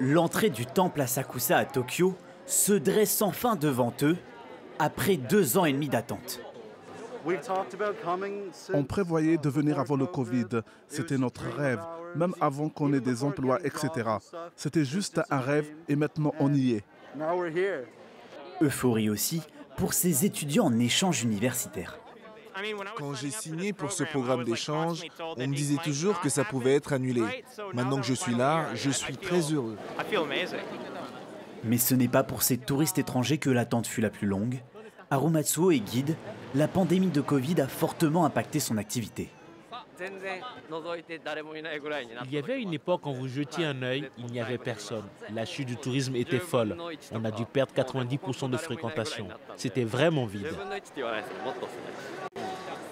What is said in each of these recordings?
L'entrée du temple Asakusa à Tokyo se dresse enfin devant eux, après 2 ans et demi d'attente. On prévoyait de venir avant le Covid. C'était notre rêve, même avant qu'on ait des emplois, etc. C'était juste un rêve et maintenant on y est. Euphorie aussi pour ces étudiants en échange universitaire. Quand j'ai signé pour ce programme d'échange, on me disait toujours que ça pouvait être annulé. Maintenant que je suis là, je suis très heureux. Mais ce n'est pas pour ces touristes étrangers que l'attente fut la plus longue. Haru Matsuo est guide. La pandémie de Covid a fortement impacté son activité. Il y avait une époque quand vous jetiez un œil, il n'y avait personne. La chute du tourisme était folle. On a dû perdre 90% de fréquentation. C'était vraiment vide.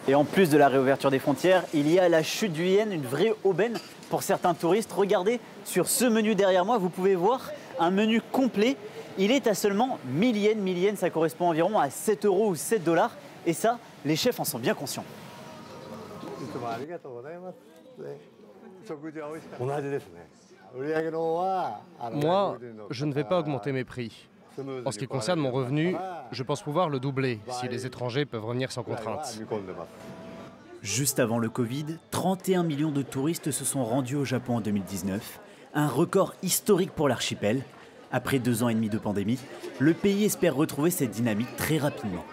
Et en plus de la réouverture des frontières, il y a la chute du yen, une vraie aubaine pour certains touristes. Regardez, sur ce menu derrière moi, vous pouvez voir un menu complet. Il est à seulement 1000 yens. 1000 yens, ça correspond environ à 7 € ou 7 $. Et ça, les chefs en sont bien conscients. Moi, je ne vais pas augmenter mes prix. En ce qui concerne mon revenu, je pense pouvoir le doubler si les étrangers peuvent revenir sans contrainte. Juste avant le Covid, 31 millions de touristes se sont rendus au Japon en 2019. Un record historique pour l'archipel. Après 2 ans et demi de pandémie, le pays espère retrouver cette dynamique très rapidement.